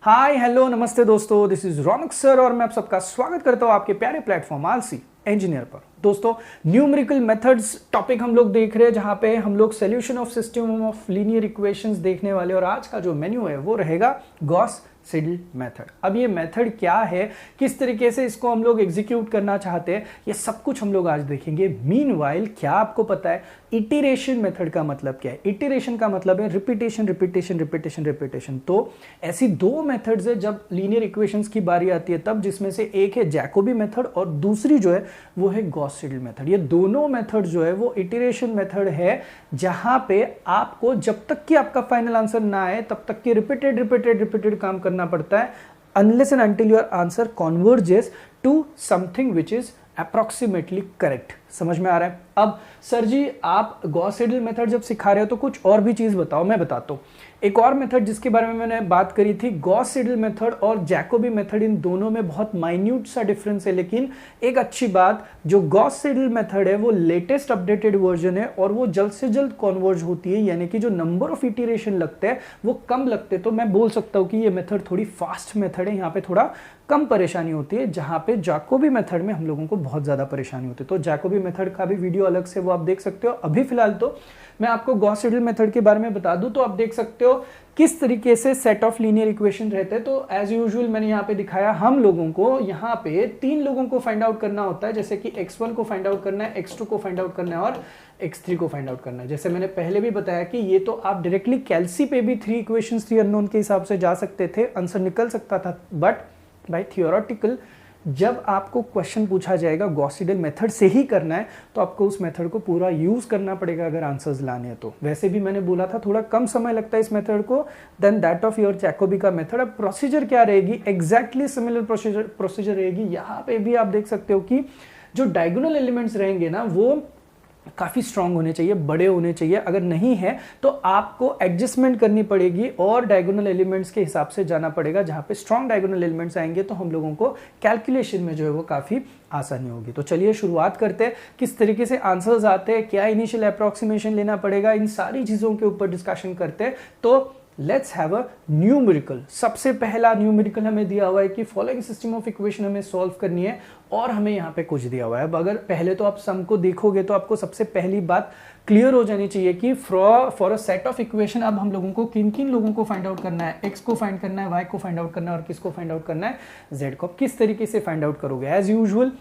Hi hello नमस्ते दोस्तों, this is Raunak sir और मैं आप सबका स्वागत करता हूं आपके प्यारे प्लेटफॉर्म आलसी इंजीनियर पर। दोस्तों, न्यूमेरिकल मेथड्स टॉपिक हम लोग देख रहे हैं, जहां पे हम लोग solution of system of linear equations देखने वाले, और आज का जो मेन्यू है वो रहेगा गॉस सिडल मेथड। अब ये मेथड क्या है, किस तरीके से इसको हम लोग एग्जीक्यूट करना चाहते हैं, ये सब कुछ हम लोग आज देखेंगे। मीनवाइल क्या आपको पता है इटरेशन मेथड का मतलब क्या है? इटरेशन का मतलब है रिपीटेशन रिपीटेशन रिपीटेशन रिपीटेशन। तो ऐसी दो मेथड्स है जब लीनियर इक्वेशंस की बारी आती है तब, जिसमें से एक है जैकोबी मेथड और दूसरी जो है वो है गॉस सिडल मेथड। ये दोनों मेथड जो है वो इटरेशन मेथड है, जहां पे आपको जब तक कि आपका फाइनल आंसर ना आए तब तक कि रिपीटेड रिपीटेड रिपीटेड काम करना पड़ता है, unless and until your answer converges to something which is approximately correct। समझ में आ रहा है? अब सर जी आप गॉस सिडल मेथड जब सिखा रहे हो तो कुछ और भी चीज बताओ। मैं बताता हूँ एक और मेथड जिसके बारे में मैंने बात करी थी। गॉस सिडल मेथड और जैकोबी मेथड, इन दोनों में बहुत माइन्यूट सा डिफरेंस है, लेकिन एक अच्छी बात, जो गॉस सिडल मेथड है वो लेटेस्ट अपडेटेड वर्जन है और वो जल्द से जल्द कन्वर्ज होती है, यानी कि जो नंबर ऑफ इटरेशन लगते हैं वो कम लगते हैं। तो मैं बोल सकता हूँ कि ये मेथड थोड़ी फास्ट मेथड है, यहाँ पे थोड़ा कम परेशानी होती है, जहां पे जैकोबी मेथड में हम लोगों को बहुत ज्यादा परेशानी होती है। तो जैकोबी मेथड का भी वीडियो अलग से वो आप देख सकते हो। अभी फिलहाल तो मैं आपको गॉस सिडल मेथड के बारे में बता दूं तो आप देख सकते हो किस तरीके से सेट ऑफ लीनियर इक्वेशन रहते हैं। तो एज यूजुअल मैंने यहाँ पे दिखाया, हम लोगों को यहाँ पे तीन लोगों को फाइंड आउट करना होता है, जैसे कि x1 को फाइंड आउट करना है, x2 को फाइंड आउट करना है और x3 को फाइंड आउट करना है। जैसे मैंने पहले भी बताया कि ये तो आप डायरेक्टली कैलसी पे भी 3 इक्वेशंस 3 अननोन के हिसाब से जा सकते थे, आंसर निकल सकता था, बट बाय थियोरेटिकल जब आपको क्वेश्चन पूछा जाएगा गॉस सिडल मेथड से ही करना है तो आपको उस मेथड को पूरा यूज करना पड़ेगा अगर आंसर्स लाने हैं तो। वैसे भी मैंने बोला था थोड़ा कम समय लगता है इस मेथड को then that of your Jacobi का मेथड। अब प्रोसीजर क्या रहेगी? एग्जैक्टली सिमिलर प्रोसीजर रहेगी। यहाँ पे भी आप देख सकते हो कि जो डायगोनल एलिमेंट्स रहेंगे ना वो काफी स्ट्रांग होने चाहिए, बड़े होने चाहिए। अगर नहीं है तो आपको एडजस्टमेंट करनी पड़ेगी और डायगोनल एलिमेंट्स के हिसाब से जाना पड़ेगा। जहां पे स्ट्रांग डायगोनल एलिमेंट्स आएंगे तो हम लोगों को कैलकुलेशन में जो है वो काफी आसानी होगी। तो चलिए शुरुआत करते हैं, किस तरीके से आंसर्स आते हैं, क्या इनिशियल अप्रोक्सीमेशन लेना पड़ेगा, इन सारी चीजों के ऊपर डिस्कशन करते हैं। तो लेट्स हैव अ न्यूमेरिकल। सबसे पहला न्यूमेरिकल हमें दिया हुआ है कि फॉलोइंग सिस्टम ऑफ इक्वेशन हमें सॉल्व करनी है और हमें यहाँ पे कुछ दिया हुआ है। अब अगर पहले तो आप सम को देखोगे तो आपको सबसे पहली बात क्लियर हो जानी चाहिए कि for a set of equation अब हम लोगों को किन किन लोगों को फाइंड आउट करना है। x को फाइंड करना है, y को फाइंड आउट करना है और किसको फाइंड आउट करना है? z को। किस तरीके से फाइंड आउट करोगे? एज यूजुअल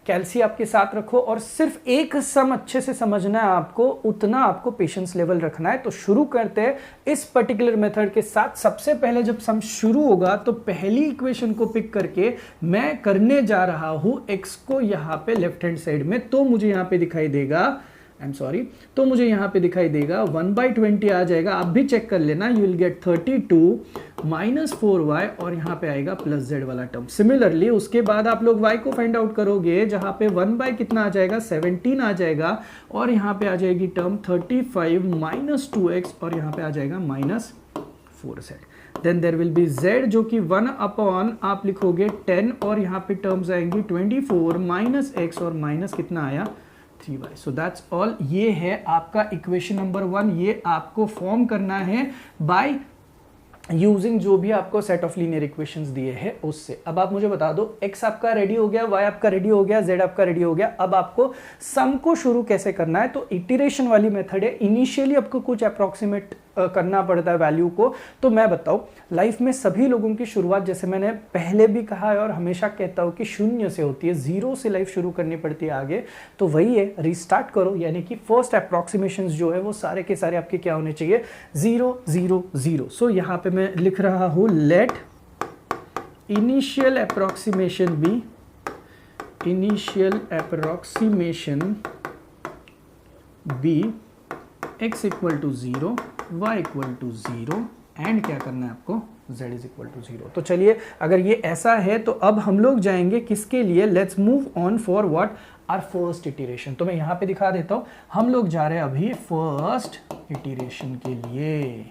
कैलसी आपके साथ रखो और सिर्फ एक सम अच्छे से समझना है आपको, उतना आपको पेशेंस लेवल रखना है। तो शुरू करते हैं इस पर्टिकुलर मेथड के साथ। सबसे पहले जब सम शुरू होगा तो पहली इक्वेशन को पिक करके मैं करने जा रहा हूं x को यहाँ पे लेफ्ट हैंड साइड में, तो मुझे यहाँ पे दिखाई देगा, तो मुझे यहाँ पे दिखाई देगा 1/20 आ जाएगा। आप भी चेक कर लेना, you will get 32 minus 4y और यहाँ पे आएगा प्लस z वाला टर्म। सिमिलरली उसके बाद आप लोग y को फाइंड आउट करोगे, जहां पे 1 कितना आ जाएगा? 17 आ जाएगा और यहाँ पे आ जाएगी टर्म 35 माइनस 2x और यहाँ पे आ जाएगा minus 4z। Then there will be z जो कि 1 अपॉन आप लिखोगे 10 और यहाँ पे टर्म्स आएंगी 24 माइनस x और माइनस कितना आया? 3y। So that's all. ये है आपका इक्वेशन नंबर 1। ये आपको फॉर्म करना है बाय यूजिंग जो भी आपको सेट ऑफ लीनियर इक्वेशंस दिए हैं उससे। अब आप मुझे बता दो, x आपका रेडी हो गया, y आपका रेडी हो गया, z आपका रेडी हो गया। अब आपको सम को शुरू कैसे करना है? तो इटरेशन वाली मेथड है। इनिशियली आपको कुछ अप्रोक्सीमेट करना पड़ता है वैल्यू को। तो मैं बताऊं, लाइफ में सभी लोगों की शुरुआत, जैसे मैंने पहले भी कहा है और हमेशा कहता हूं कि शून्य से होती है, जीरो से लाइफ शुरू करनी पड़ती है आगे। तो वही है, रिस्टार्ट करो, यानी कि फर्स्ट अप्रोक्सीमेशंस जो है वो सारे के सारे आपके क्या होने चाहिए? 0 0 0। सो यहां पे मैं लिख रहा हूं let initial approximation be, initial approximation be x equal to 0, y equal to 0 and क्या करना है आपको? z is equal to 0। तो चलिए, अगर ये ऐसा है तो अब हम लोग जाएंगे किसके लिए? Let's move on for what? Our first iteration. तो मैं यहां पे दिखा देता हूं, हम लोग जा रहे हैं अभी फर्स्ट इटरेशन के लिए।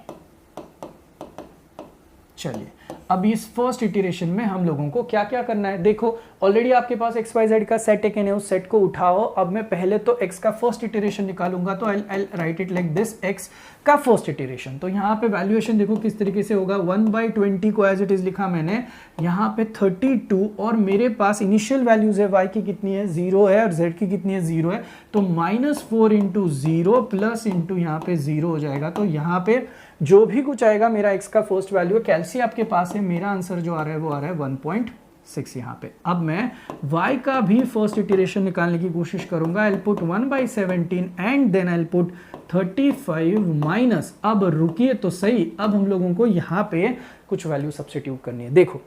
चलिए अब इस फर्स्ट इटरेशन में हम लोगों को क्या क्या करना है, देखो ऑलरेडी आपके पास एक्स वाई जेड का सेट टेकन है, उस सेट को उठाओ। अब मैं पहले तो एक्स का फर्स्ट इटरेशन निकालूंगा, तो I write it like this, X का फर्स्ट इटरेशन। तो यहाँ पे वैल्यूएशन देखो किस तरीके से होगा, 1/20 को एज इट इज लिखा मैंने, यहाँ पे 32 और मेरे पास इनिशियल वैल्यूज है, y की कितनी है 0 है और z की कितनी है 0 है, तो -4 इंटू 0 प्लस इंटू यहाँ पे 0 हो जाएगा। तो यहाँ पे जो भी कुछ आएगा मेरा x का फर्स्ट वैल्यू है, कैलसी आपके पास है, मेरा आंसर जो आ रहा है वो आ रहा है 1.6 यहाँ पे। अब मैं y का भी फर्स्ट इटरेशन निकालने की कोशिश करूंगा, I put 1/17 and then I put 35 minus, अब रुकिए तो सही, अब हम लोगों को यहाँ पे कुछ वैल्यू सब्स्टिट्यूट करनी है। देखो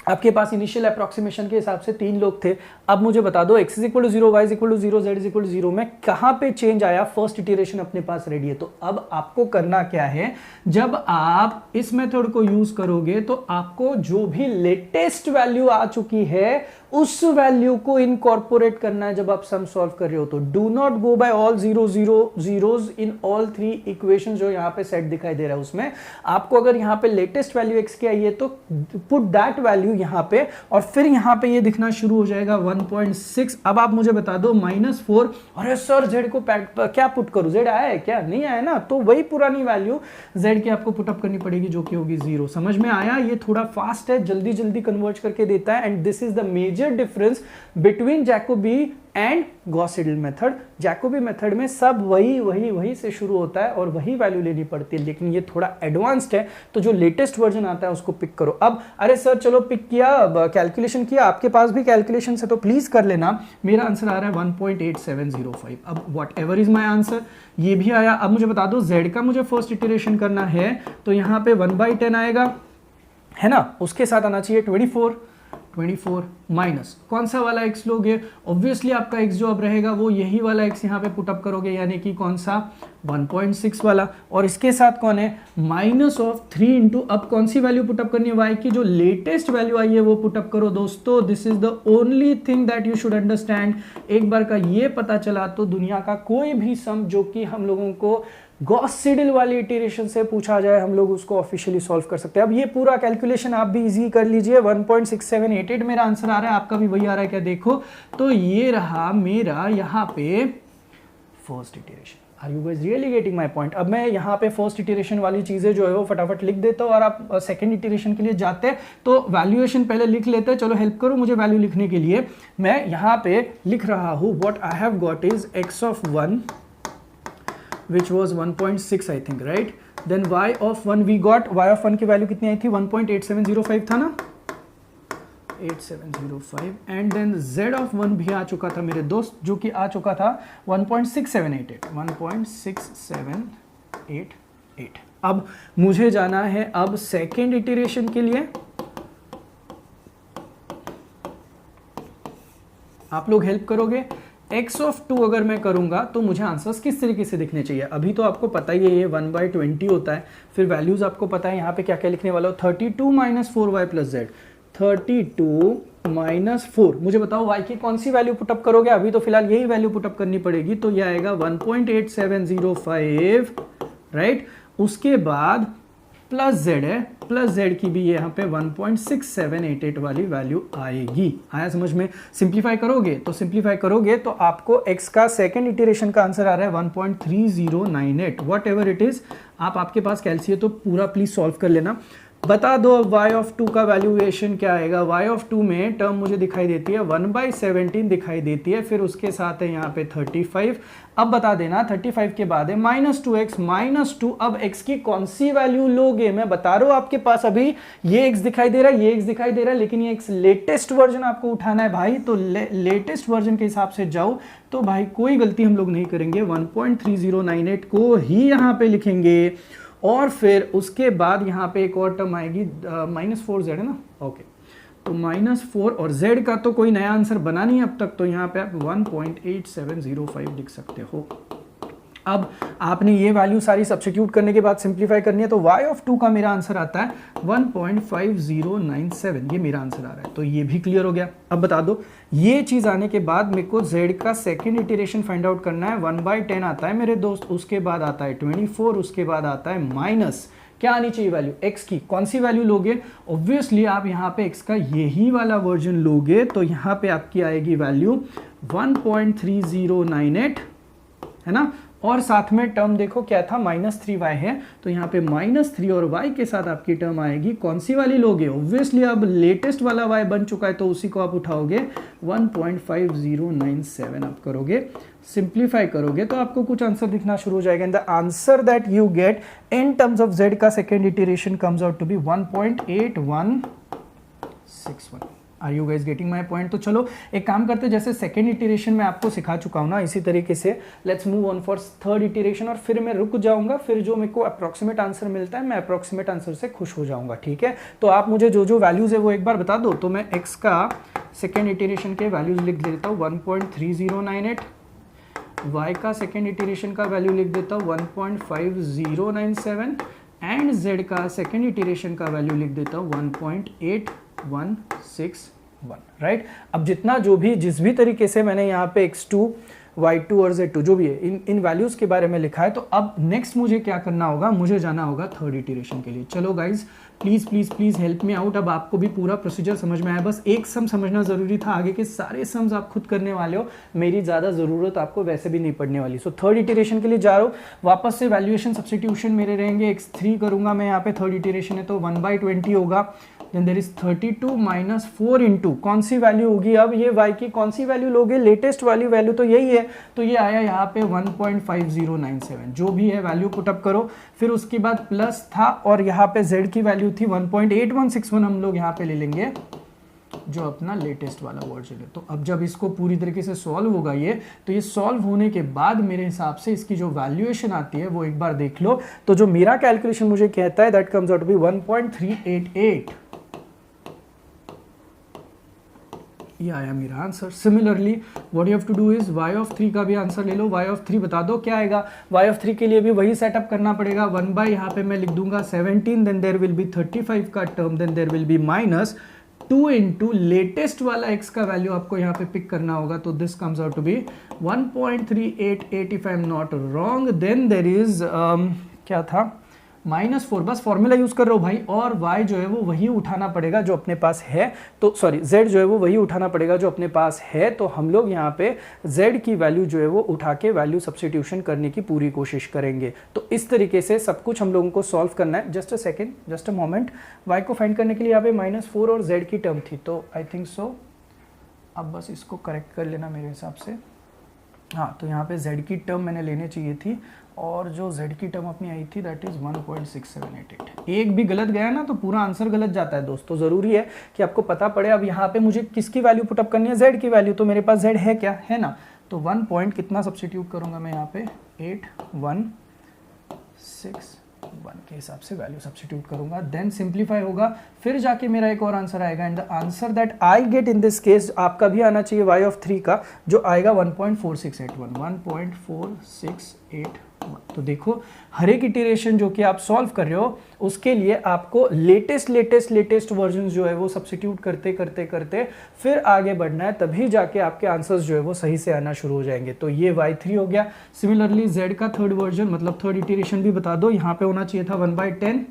आपके पास इनिशियल अप्रॉक्सीमेशन के हिसाब से 3 लोग थे, अब मुझे बता दो x = 0, y = 0, z = 0 में कहां पे चेंज आया, फर्स्ट इटरेशन अपने पास रेडी है। तो अब आपको करना क्या है, जब आप इस मेथड को यूज करोगे तो आपको जो भी लेटेस्ट वैल्यू आ चुकी है उस वैल्यू को इनकॉर्पोरेट करना है जब आप सम सॉल्व कर रहे हो। तो do not go by all 0 0 zeros in all 3 equations जो यहाँ पे सेट दिखाई दे रहा है उसमें आपको अगर यहाँ पे लेटेस्ट वैल्यू x की आई है तो पुट दैट वैल्यू यहाँ पे, और फिर यहाँ पे ये दिखना शुरू हो जाएगा 1.6। अब आप मुझे बता दो -4, अरे सर z को क्या पुट करूं, z आया है क्या, नहीं आया ना, तो वही पुरानी वैल्यू z की आपको पुटअप करनी पड़ेगी जो कि होगी 0। समझ में आया, ये थोड़ा फास्ट है, जल्दी जल्दी कन्वर्ट करके देता है, and this is the major difference between Jacobi and Gauss Seidel method. Jacobi method में सब वही से शुरू होता है और वही वैल्यू लेनी पड़ती है, लेकिन ये थोड़ा एडवांस्ड है, तो जो लेटेस्ट वर्जन आता है उसको पिक करो। अब अरे सर चलो पिक किया, कैलकुलेशन किया, आपके पास भी कैलकुलेशन है तो प्लीज कर लेना। मेरा आंसर आ रहा है 1.8705। अब what ever is my answer, ये भी आया। अब मुझे बता दो z का मुझे फर्स्ट इटरेशन करना है, तो यहाँ पे 1/10 आएगा, है ना, उसके साथ आना चाहिए 24 माइनस कौन सा वाला x लोगे, ऑब्वियसली आपका x जो अब रहेगा वो यही वाला x यहाँ पे पुटअप करोगे, यानी कि कौन सा 1.6 वाला, और इसके साथ कौन है -3 इंटू, अब कौन सी वैल्यू पुटअप करनी है, y की जो लेटेस्ट वैल्यू आई है वो पुटअप करो। दोस्तों this is the only thing that you should understand. एक बार का ये पता चला तो दुनिया का कोई भी सम जो कि हम लोगों को गॉस सीडल वाली इटरेशन से पूछा जाए हम लोग उसको ऑफिशियली सॉल्व कर सकते हैं। अब ये पूरा कैलकुलेशन आप भी इजी कर लीजिए, 1.6788 मेरा आंसर आ रहा है, आपका भी वही आ रहा है क्या, देखो तो ये रहा मेरा यहाँ पे first iteration. Are you guys really getting my point. अब मैं यहाँ पे फर्स्ट इटरेशन वाली चीजें जो है वो फटाफट लिख देता हूँ और आप सेकंड इटरेशन के लिए जाते हैं तो वैल्यूएशन पहले लिख लेते हैं। चलो हेल्प करो मुझे वैल्यू लिखने के लिए। मैं यहाँ पे लिख रहा हूँ what I have got is x of 1 which was 1.6 I think, right? Then y of 1 we got, y of 1 की वैल्यू कितनी आई थी, 1.8705 था ना, 8705, एंड देन z of 1 भी आ चुका था मेरे दोस्त, जो कि आ चुका था 1.6788। अब मुझे जाना है अब सेकेंड इटरेशन के लिए। आप लोग हेल्प करोगे। x of 2 अगर मैं करूंगा तो मुझे आंसर्स किस तरीके से दिखने चाहिए, अभी तो आपको पता ही है ये 1/20 होता है, फिर वैल्यूज आपको पता है यहाँ पे क्या क्या लिखने वाला हो, 32 - 4y + z, 32 - 4। मुझे बताओ y की कौन सी वैल्यू पुटअप करोगे, अभी तो फिलहाल यही वैल्यू पुटअप करनी पड़ेगी, तो ये आएगा 1.8705, राइट। उसके बाद प्लस z है, प्लस z की भी यहाँ पे 1.6788 वाली वैल्यू आएगी। आया समझ में। सिंप्लीफाई करोगे तो आपको x का सेकंड इटरेशन का आंसर आ रहा है 1.3098, वॉट एवर इट इज। आप आपके पास कैलसी है तो पूरा प्लीज सॉल्व कर लेना। बता दो अब y of 2 का वैल्यूएशन क्या आएगा। y of 2 में टर्म मुझे दिखाई देती है 1/17 दिखाई देती है, फिर उसके साथ है यहाँ पे 35। अब बता देना 35 के बाद है -2x -2। अब x की कौन सी वैल्यू लोगे, मैं बता रहा हूँ आपके पास अभी ये x दिखाई दे रहा है, ये x दिखाई दे रहा है, लेकिन ये x लेटेस्ट वर्जन आपको उठाना है भाई, तो लेटेस्ट वर्जन के हिसाब से जाओ तो भाई कोई गलती हम लोग नहीं करेंगे, 1.3098 को ही यहाँ पे लिखेंगे। और फिर उसके बाद यहाँ पे एक और टर्म आएगी -4z है ना, ओके, तो -4 और z का तो कोई नया आंसर बना नहीं अब तक, तो यहाँ पे आप 1.8705 लिख सकते हो। अब आपने ये वैल्यू सारी सब्स्टिट्यूट करने के बाद सिंप्लीफाई करनी है, तो y of 2 का मेरा आंसर आता है 1.5097, ये मेरा आंसर आ रहा है, तो ये भी क्लियर हो गया। अब बता दो ये चीज आने के बाद मेरे को z का सेकंड इटरेशन फाइंड आउट करना है, 1/10 आता है मेरे दोस्त, उसके बाद आता है 24, उसके बाद आता है क्या आनी चाहिए वैल्यू, x की। कौन सी वैल्यू लोगे, ऑब्वियसली आप यहाँ पे x का यही वाला वर्जन लोगे, तो यहाँ पे आपकी आएगी वैल्यू 1.3098, है ना। और साथ में टर्म देखो क्या था, -3y है, तो यहाँ पे -3 और y के साथ आपकी टर्म आएगी। कौन सी वाली लोगे, ऑब्वियसली अब लेटेस्ट वाला y बन चुका है तो उसी को आप उठाओगे, 1.5097 आप करोगे, सिंप्लीफाई करोगे तो आपको कुछ आंसर दिखना शुरू हो जाएगा। And the answer that you get in terms of z का second iteration comes out to be 1.8161। Are you guys getting my point. तो चलो एक काम करते हैं, जैसे सेकेंड इटरेशन में आपको सिखा चुका हूँ ना, इसी तरीके से let's move on for third iteration, और फिर मैं रुक जाऊंगा, फिर जो मेरे को अप्रोक्सीमेट आंसर मिलता है मैं अप्रोक्सीमेट आंसर से खुश हो जाऊंगा, ठीक है। तो आप मुझे जो जो वैल्यूज है वो एक बार बता दो, तो मैं x का सेकेंड इटरेशन के वैल्यूज लिख देता हूँ 1.3098, y का सेकेंड इटरेशन का वैल्यू लिख देता हूँ 1.5097 एंड z का सेकेंड इटरेशन का वैल्यू लिख देता हूँ 1.8161, राइट। अब जितना जो भी जिस भी तरीके से मैंने यहाँ पे x2 y2 और z2 जो भी है इन वैल्यूज के बारे में लिखा है, तो अब नेक्स्ट मुझे क्या करना होगा, मुझे जाना होगा थर्ड इटरेशन के लिए। चलो guys please please please help me out. अब आपको भी पूरा प्रोसीजर समझ में आया, बस एक सम समझना जरूरी था, आगे के सारे सम्स आप खुद करने वाले हो, मेरी ज्यादा जरूरत आपको वैसे भी नहीं पड़ने वाली। सो थर्ड इटरेशन के लिए जा रहा हूँ, वापस से वैल्यूएशन सब्स्टिट्यूशन मेरे रहेंगे, x3 करूंगा मैं यहाँ पे, थर्ड इटरेशन है तो 1/20 होगा, then there is 32 minus 4 into कौन सी वैल्यू होगी, अब ये y की कौन सी वैल्यू लोगे, लेटेस्ट वाली वैल्यू तो यही है, तो ये आया यहाँ पे 1.5097, जो भी है वैल्यू पुटअप करो, फिर उसके बाद प्लस था और यहाँ पे z की वैल्यू थी 1.8161, हम लोग यहाँ पे ले लेंगे जो अपना लेटेस्ट वाला वर्जन है। तो अब जब इसको पूरी तरीके से सॉल्व होगा ये, तो ये सॉल्व होने के बाद मेरे हिसाब से इसकी जो वैल्यूएशन आती है वो एक बार देख लो, तो जो मेरा कैलकुलेशन मुझे कहता है that comes out to be 1.388, ये आया मेरा answer. Similarly what you have to do is y of 3 का भी आंसर ले लो, y ऑफ 3 बता दो क्या आएगा, y ऑफ 3 के लिए भी वही सेटअप करना पड़ेगा, 1 बाय यहाँ पे मैं लिख दूंगा 17, देन देयर विल बी 35 का term, then there will be minus 2 into latest वाला x का वैल्यू आपको यहाँ पे पिक करना होगा, तो this comes out to be 1.388 if I am not wrong, then there is क्या था -4, बस फॉर्मूला यूज कर रहा हूँ भाई, और y जो है वो वही उठाना पड़ेगा जो अपने पास है, तो सॉरी z जो है वो वही उठाना पड़ेगा जो अपने पास है, तो हम लोग यहाँ पे z की वैल्यू जो है वो उठा के वैल्यू सब्स्टिट्यूशन करने की पूरी कोशिश करेंगे। तो इस तरीके से सब कुछ हम लोगों को सॉल्व करना है। Just a second, just a moment, y को फाइंड करने के लिए यहाँ पे -4 और z की टर्म थी, तो आई थिंक सो अब बस इसको करेक्ट कर लेना मेरे हिसाब से, हाँ, तो यहाँ पे z की टर्म मैंने लेने चाहिए थी, और जो z की टर्म अपनी आई थी दैट इज 1.6788। एक भी गलत गया ना तो पूरा आंसर गलत जाता है दोस्तों, जरूरी है कि आपको पता पड़े। अब यहाँ पे मुझे किसकी वैल्यू पुटअप करनी है, z की वैल्यू, तो मेरे पास z है क्या, है ना, तो 1 पॉइंट कितना सब्स्टिट्यूट करूंगा मैं यहाँ पे 8161 के हिसाब से वैल्यू सब्स्टिट्यूट करूंगा, देन सिंप्लीफाई होगा, फिर जाके मेरा एक और आंसर आएगा, and the answer that I get in this case आपका भी आना चाहिए y ऑफ 3 का, जो आएगा 1.4681। तो देखो हर एक इटरेशन जो कि आप सॉल्व कर रहे हो उसके लिए आपको लेटेस्ट वर्जन जो है वो सब्स्टिट्यूट करते करते करते फिर आगे बढ़ना है, तभी जाके आपके आंसर्स जो है वो सही से आना शुरू हो जाएंगे। तो ये y3 हो गया। सिमिलरली z का थर्ड वर्जन मतलब थर्ड इटरेशन भी बता दो, यहाँ पे होना चाहिए था 1/10,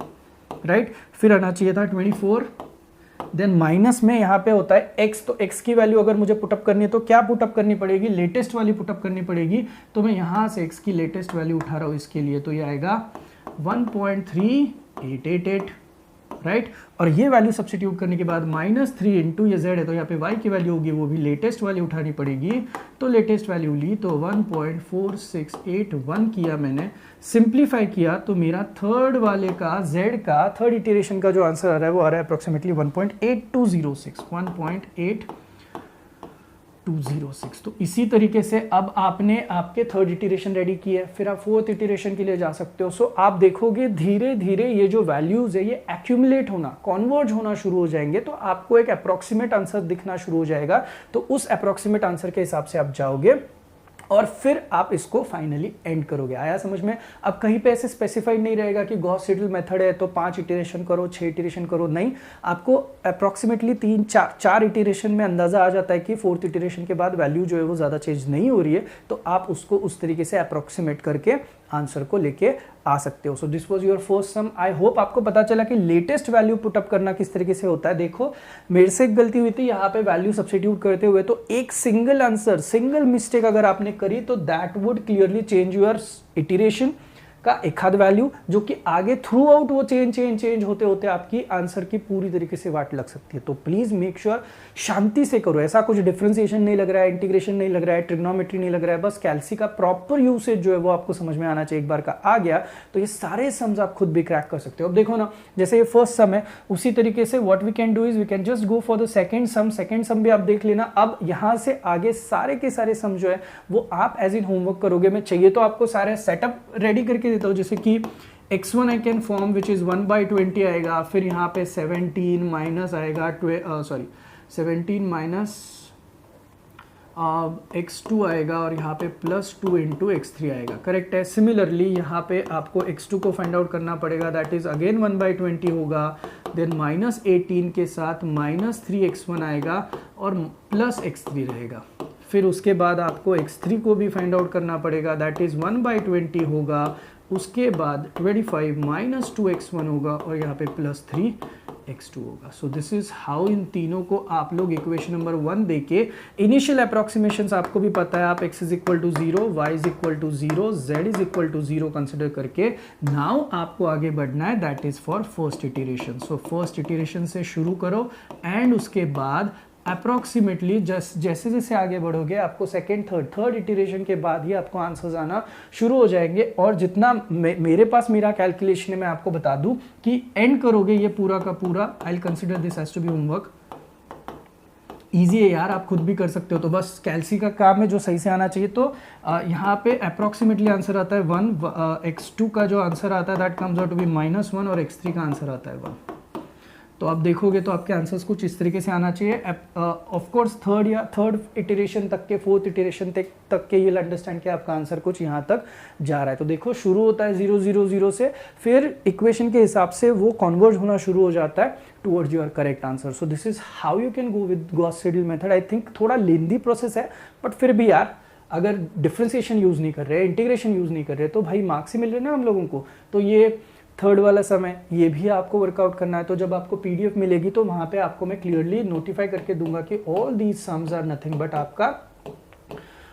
राइट, फिर आना चाहिए था 24, देन माइनस में यहाँ पे होता है x, तो x की वैल्यू अगर मुझे पुटअप करनी है तो क्या पुटअप करनी पड़ेगी, लेटेस्ट वाली पुटअप करनी पड़ेगी, तो मैं यहाँ से x की लेटेस्ट वैल्यू उठा रहा हूँ इसके लिए, तो ये आएगा 1.3888, राइट, और ये वैल्यू सब्स्टिट्यूट करने के बाद -3 इंटू ये z है, तो यहाँ पे y की वैल्यू होगी वो भी लेटेस्ट वाली उठानी पड़ेगी, तो लेटेस्ट वैल्यू ली तो 1.4681 किया मैंने, सिंप्लीफाई किया तो मेरा थर्ड वाले का z का थर्ड इटरेशन का जो आंसर आ रहा है वो आ रहा है अप्रोक्सीमेटली 1.8206। तो इसी तरीके से अब आपने आपके थर्ड इटरेशन रेडी की है, फिर आप फोर्थ इटरेशन के लिए जा सकते हो। सो आप देखोगे धीरे धीरे ये जो वैल्यूज है ये एक्यूमुलेट होना, कॉन्वर्ज होना शुरू हो जाएंगे, तो आपको एक अप्रोक्सीमेट आंसर दिखना शुरू हो जाएगा, तो उस अप्रोक्सीमेट आंसर के हिसाब से आप जाओगे और फिर आप इसको फाइनली एंड करोगे। आया समझ में? अब कहीं पे ऐसे स्पेसिफाइड नहीं रहेगा कि गॉस सीडल मेथड है तो 5 इटरेशन करो, 6 इटरेशन करो, नहीं, आपको अप्रोक्सीमेटली 3-4 इटरेशन में अंदाजा आ जाता है कि फोर्थ इटरेशन के बाद वैल्यू जो है वो ज़्यादा चेंज नहीं हो रही है, तो आप उसको उस तरीके से अप्रोक्सीमेट करके आंसर को लेके आ सकते हो। So this was your first sum. I hope आपको पता चला कि लेटेस्ट वैल्यू पुटअप करना किस तरीके से होता है। देखो मेरे से एक गलती हुई थी यहाँ पे वैल्यू सब्स्टिट्यूट करते हुए, तो एक सिंगल आंसर, सिंगल मिस्टेक अगर आपने करी तो that would clearly change your iteration का एक आध वैल्यू, जो कि आगे थ्रू आउट वो चेंज होते होते आपकी आंसर की पूरी तरीके से वाट लग सकती है। तो प्लीज मेक श्योर शांति से करो, ऐसा कुछ डिफरेंशिएशन नहीं लग रहा है, इंटीग्रेशन नहीं लग रहा है, ट्रिग्नोमेट्री नहीं लग रहा है, बस कैल्सी का प्रॉपर यूसेज जो है वो आपको समझ में आना चाहिए। एक बार का आ गया तो ये सारे सम्स आप खुद भी क्रैक कर सकते हो। अब देखो ना, जैसे ये फर्स्ट सम है, उसी तरीके से what we can do is we can just go for the second sum. Second sum भी आप देख लेना। अब यहां से आगे सारे के सारे सम जो है वो आप एज इन होमवर्क करोगे। मैं चाहिए तो आपको सारे सेटअप रेडी करके देता हूँ, जैसे कि x1 I can form which is 1/20 आएगा, फिर यहाँ पे 17 माइनस आएगा 17 माइनस x2 आएगा, और यहाँ पे +2 इंटू x3 आएगा। करेक्ट है। सिमिलरली यहाँ पे आपको x2 को फाइंड आउट करना पड़ेगा, दैट इज अगेन 1/20 होगा, देन -18 के साथ -3x1 आएगा और +x3 रहेगा। फिर उसके बाद आपको x3 को भी फाइंड आउट करना पड़ेगा, दैट इज 1/20 होगा, उसके बाद 25 -2x1 होगा और यहाँ पे +3x2 होगा। So this is how in तीनों को आप लोग इक्वेशन नंबर 1 देके इनिशियल अप्रोक्सीमेशंस आपको भी पता है, आप x = 0, y = 0, z = 0 कंसिडर करके नाउ आपको आगे बढ़ना है, that is for first iteration. So first iteration से शुरू करो एंड उसके बाद अप्रोक्सीमेटली जैसे जैसे आगे बढ़ोगे आपको सेकेंड थर्ड इटरेशन के बाद ही आपको आंसर्स आना शुरू हो जाएंगे। और जितना मेरे पास मेरा कैलकुलेशन है, मैं आपको बता दूं कि एंड करोगे ये पूरा का पूरा, I will consider this has to be homework. Easy है यार, आप खुद भी कर सकते हो। तो बस कैल्सी का काम है जो सही से आना चाहिए। तो यहाँ पे अप्रोक्सीमेटली आंसर आता है 1, x2 का जो आंसर आता है that comes out to be -1 और x3 का आंसर आता है 1। तो आप देखोगे तो आपके आंसर्स कुछ इस तरीके से आना चाहिए। ऑफ कोर्स थर्ड इटरेशन तक के, फोर्थ इटरेशन तक के ये अंडरस्टैंड किया आपका आंसर कुछ यहाँ तक जा रहा है। तो देखो शुरू होता है 0 0 0 से, फिर इक्वेशन के हिसाब से वो कन्वर्ज होना शुरू हो जाता है towards your correct answer. So this is how you can go with Gauss Seidel method. I think थोड़ा लेंदी प्रोसेस है, बट फिर भी यार अगर डिफरेंशिएशन यूज नहीं कर रहे, इंटीग्रेशन यूज नहीं कर रहे, तो भाई मार्क्स ही मिल रहे ना हम लोगों को। तो ये थर्ड वाला समय ये भी आपको वर्कआउट करना है। तो जब आपको पीडीएफ मिलेगी तो वहां पे आपको मैं क्लियरली नोटिफाई करके दूंगा कि all these sums are nothing but आपका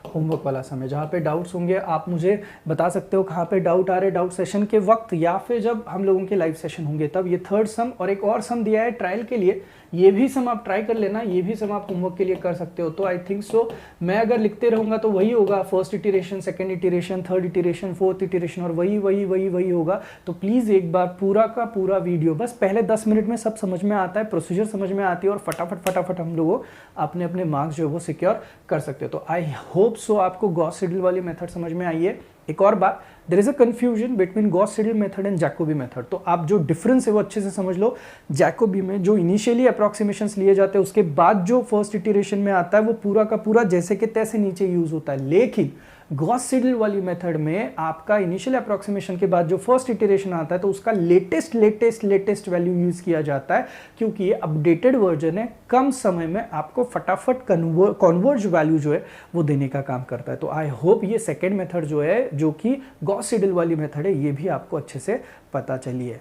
होमवर्क वाला समय। जहाँ पे डाउट्स होंगे आप मुझे बता सकते हो कहाँ पे डाउट आ रहे, डाउट सेशन के वक्त या फिर जब हम लोगों के लाइव सेशन होंगे तब। ये थर्ड सम और एक और सम दिया है ट्रायल के लिए, ये भी सम आप ट्राई कर लेना, ये भी सम आप होमवर्क के लिए कर सकते हो। तो आई थिंक सो मैं अगर लिखते रहूंगा तो वही होगा, first iteration, second iteration, third iteration, fourth iteration, और वही होगा। तो प्लीज एक बार पूरा का पूरा वीडियो, बस पहले 10 मिनट में सब समझ में आता है, प्रोसीजर समझ में आती है और फटाफट हम लोग अपने अपने मार्क्स जो है वो सिक्योर कर सकते हो। तो आई होप सो आपको गॉस सीडल वाली मेथड समझ में आई है। एक और बात, there is a confusion between Gauss Seidel method and Jacobi method. तो आप जो डिफरेंस है वो अच्छे से समझ लो। जैकोबी में जो इनिशियली अप्रोक्सीमेशंस लिए जाते हैं उसके बाद जो फर्स्ट इटरेशन में आता है वो पूरा का पूरा जैसे के तैसे नीचे यूज होता है, लेकिन गॉस सीडल वाली मेथड में आपका इनिशियल अप्रोक्सीमेशन के बाद जो फर्स्ट इटरेशन आता है तो उसका लेटेस्ट वैल्यू यूज किया जाता है, क्योंकि ये अपडेटेड वर्जन है, कम समय में आपको फटाफट कन्वर्ज वैल्यू जो है वो देने का काम करता है। तो आई होप ये सेकेंड मेथड जो है, जो कि गॉस सीडल वाली मेथड है, ये भी आपको अच्छे से पता चली है।